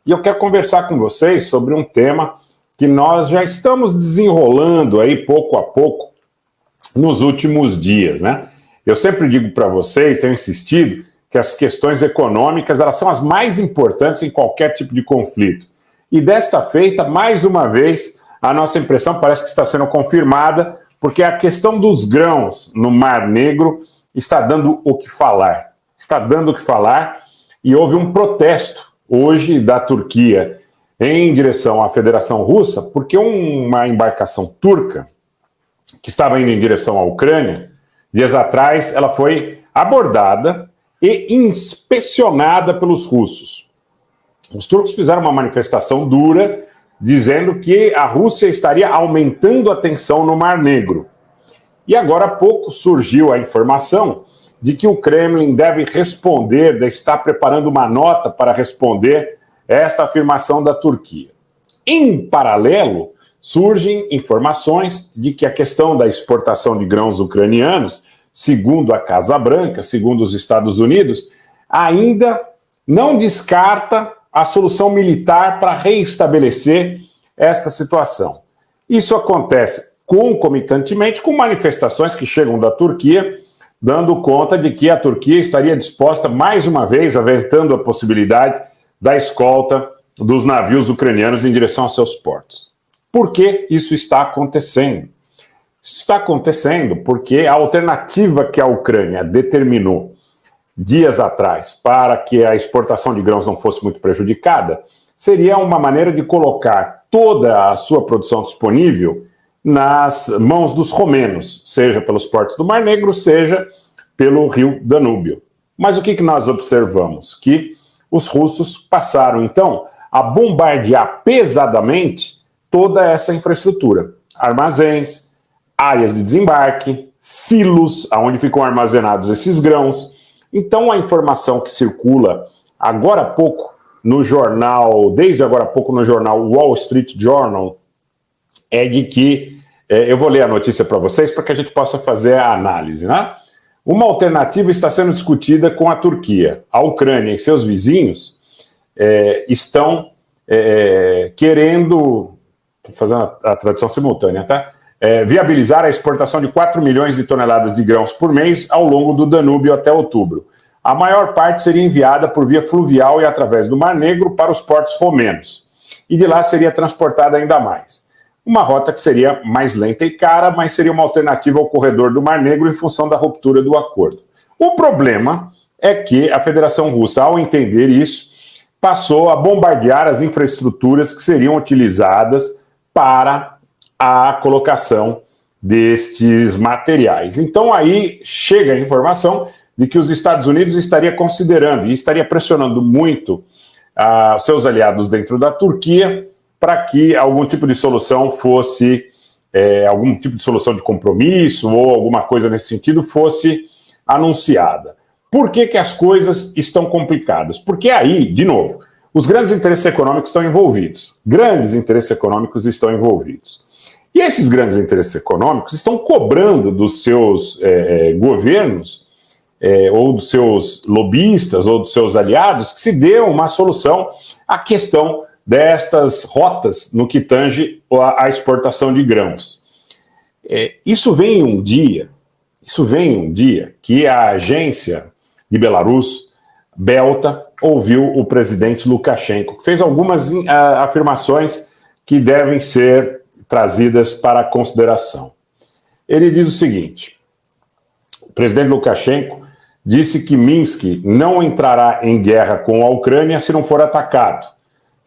E eu quero conversar com vocês sobre um tema que nós já estamos desenrolando aí pouco a pouco nos últimos dias, né? Eu sempre digo para vocês, tenho insistido, que as questões econômicas elas são as mais importantes em qualquer tipo de conflito. E desta feita, mais uma vez, a nossa impressão parece que está sendo confirmada, porque a questão dos grãos no Mar Negro está dando o que falar. Está dando o que falar e houve um protesto hoje da Turquia em direção à Federação Russa, porque uma embarcação turca que estava indo em direção à Ucrânia, dias atrás, ela foi abordada e inspecionada pelos russos. Os turcos fizeram uma manifestação dura, dizendo que a Rússia estaria aumentando a tensão no Mar Negro. E agora há pouco surgiu a informação de que o Kremlin deve responder, está preparando uma nota para responder esta afirmação da Turquia. Em paralelo, surgem informações de que a questão da exportação de grãos ucranianos, segundo a Casa Branca, segundo os Estados Unidos, ainda não descarta a solução militar para reestabelecer esta situação. Isso acontece concomitantemente com manifestações que chegam da Turquia, dando conta de que a Turquia estaria disposta, mais uma vez, aventando a possibilidade da escolta dos navios ucranianos em direção aos seus portos. Por que isso está acontecendo? Isso está acontecendo porque a alternativa que a Ucrânia determinou dias atrás para que a exportação de grãos não fosse muito prejudicada seria uma maneira de colocar toda a sua produção disponível nas mãos dos romenos, seja pelos portos do Mar Negro, seja pelo rio Danúbio. Mas o que nós observamos? Que os russos passaram, então, a bombardear pesadamente toda essa infraestrutura. Armazéns, áreas de desembarque, silos, onde ficam armazenados esses grãos. Então, a informação que circula agora há pouco no jornal, desde agora há pouco no jornal Wall Street Journal, é de que, eu vou ler a notícia para vocês para que a gente possa fazer a análise, né? Uma alternativa está sendo discutida com a Turquia. A Ucrânia e seus vizinhos estão querendo, estou fazendo a tradução simultânea, tá? Viabilizar a exportação de 4 milhões de toneladas de grãos por mês ao longo do Danúbio até outubro. A maior parte seria enviada por via fluvial e através do Mar Negro para os portos romenos. E de lá seria transportada ainda mais. Uma rota que seria mais lenta e cara, mas seria uma alternativa ao corredor do Mar Negro em função da ruptura do acordo. O problema é que a Federação Russa, ao entender isso, passou a bombardear as infraestruturas que seriam utilizadas para a colocação destes materiais. Então aí chega a informação de que os Estados Unidos estaria considerando e estaria pressionando muito seus aliados dentro da Turquia para que algum tipo de solução fosse, algum tipo de solução de compromisso ou alguma coisa nesse sentido fosse anunciada. Por que as coisas estão complicadas? Porque aí, de novo, os grandes interesses econômicos estão envolvidos. Grandes interesses econômicos estão envolvidos. E esses grandes interesses econômicos estão cobrando dos seus governos, ou dos seus lobistas, ou dos seus aliados, que se dê uma solução à questão destas rotas no que tange à exportação de grãos. Isso vem um dia que a agência de Belarus, Belta, ouviu o presidente Lukashenko, que fez algumas afirmações que devem ser trazidas para consideração. Ele diz o seguinte: o presidente Lukashenko disse que Minsk não entrará em guerra com a Ucrânia se não for atacado.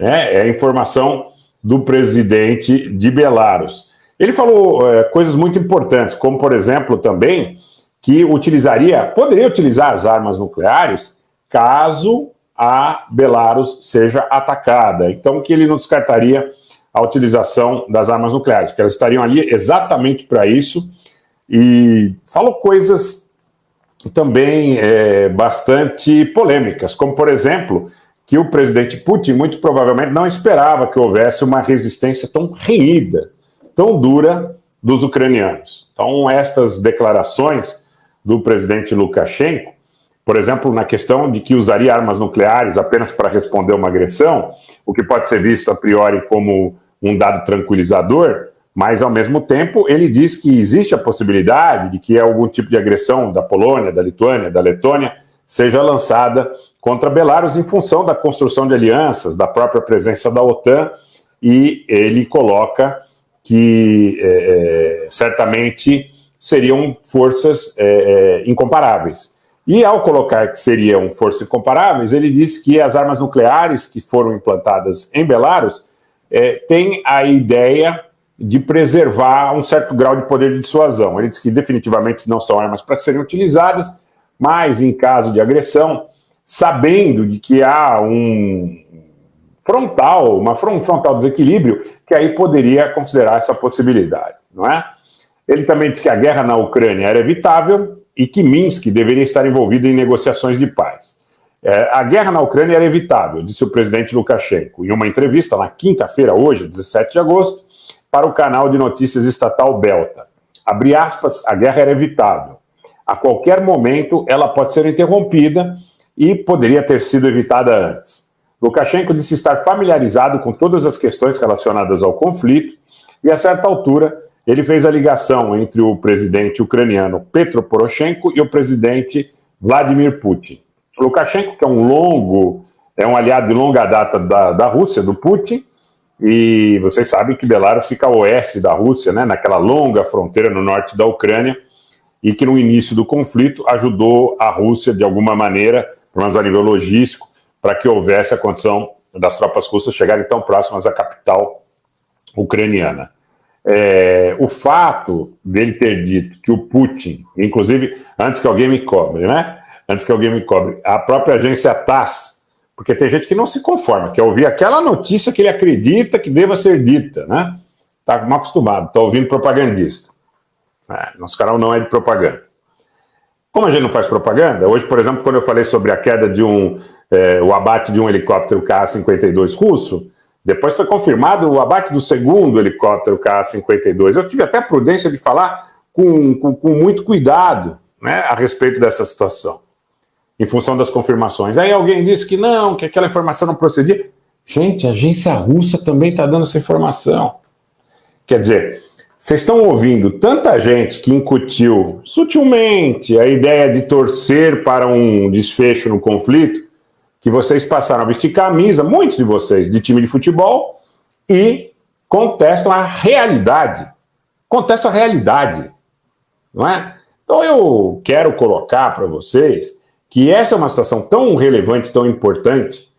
É a informação do presidente de Belarus. Ele falou coisas muito importantes, como, por exemplo, também que poderia utilizar as armas nucleares caso a Belarus seja atacada. Então, que ele não descartaria a utilização das armas nucleares, que elas estariam ali exatamente para isso, e falou coisas também bastante polêmicas, como, por exemplo, que o presidente Putin muito provavelmente não esperava que houvesse uma resistência tão renhida, tão dura dos ucranianos. Então, estas declarações do presidente Lukashenko por exemplo, na questão de que usaria armas nucleares apenas para responder uma agressão, o que pode ser visto a priori como um dado tranquilizador, mas, ao mesmo tempo, ele diz que existe a possibilidade de que algum tipo de agressão da Polônia, da Lituânia, da Letônia, seja lançada contra Belarus em função da construção de alianças, da própria presença da OTAN, e ele coloca que certamente seriam forças incomparáveis. E ao colocar que seriam forças incomparáveis, ele diz que as armas nucleares que foram implantadas em Belarus têm a ideia de preservar um certo grau de poder de dissuasão. Ele diz que definitivamente não são armas para serem utilizadas, mas em caso de agressão, sabendo de que há um frontal desequilíbrio, que aí poderia considerar essa possibilidade, não é? Ele também diz que a guerra na Ucrânia era evitável e que Minsk deveria estar envolvido em negociações de paz. A guerra na Ucrânia era evitável, disse o presidente Lukashenko, em uma entrevista na quinta-feira, hoje, 17 de agosto, para o canal de notícias estatal Belta. Abre aspas, a guerra era evitável. A qualquer momento ela pode ser interrompida e poderia ter sido evitada antes. Lukashenko disse estar familiarizado com todas as questões relacionadas ao conflito e, a certa altura, ele fez a ligação entre o presidente ucraniano Petro Poroshenko e o presidente Vladimir Putin. Lukashenko, que é um aliado de longa data da Rússia, do Putin, e vocês sabem que Belarus fica a oeste da Rússia, né, naquela longa fronteira no norte da Ucrânia, e que no início do conflito ajudou a Rússia, de alguma maneira, pelo menos a nível logístico, para que houvesse a condição das tropas russas chegarem tão próximas à capital ucraniana. O fato dele ter dito que o Putin, inclusive, antes que alguém me cobre, a própria agência TASS, porque tem gente que não se conforma, quer ouvir aquela notícia que ele acredita que deva ser dita, né? Está mal acostumado, está ouvindo propagandista. Nosso canal não é de propaganda. Como a gente não faz propaganda, hoje, por exemplo, quando eu falei sobre a queda de o abate de um helicóptero Ka-52 russo, depois foi confirmado o abate do segundo helicóptero Ka-52. Eu tive até a prudência de falar com muito cuidado, né, a respeito dessa situação, em função das confirmações. Aí alguém disse que não, que aquela informação não procedia. Gente, a agência russa também está dando essa informação. Quer dizer, vocês estão ouvindo tanta gente que incutiu sutilmente a ideia de torcer para um desfecho no conflito, que vocês passaram a vestir camisa, muitos de vocês, de time de futebol, e contestam a realidade. Contestam a realidade, não é? Então eu quero colocar para vocês que essa é uma situação tão relevante, tão importante,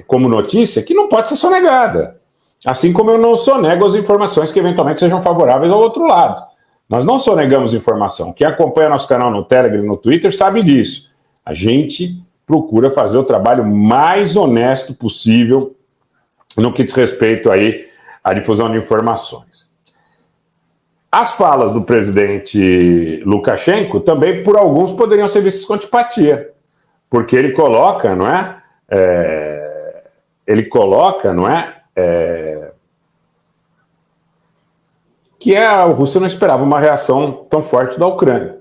como notícia, que não pode ser sonegada. Assim como eu não sonego as informações que eventualmente sejam favoráveis ao outro lado. Nós não sonegamos informação. Quem acompanha nosso canal no Telegram e no Twitter sabe disso. A gente procura fazer o trabalho mais honesto possível no que diz respeito aí à difusão de informações. As falas do presidente Lukashenko também, por alguns, poderiam ser vistas com antipatia, porque ele coloca, que a Rússia não esperava uma reação tão forte da Ucrânia.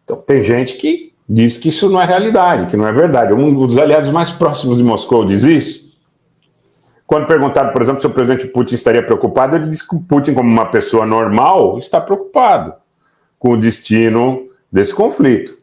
Então tem gente que diz que isso não é realidade, que não é verdade. Um dos aliados mais próximos de Moscou diz isso. Quando perguntado, por exemplo, se o presidente Putin estaria preocupado, ele disse que o Putin, como uma pessoa normal, está preocupado com o destino desse conflito.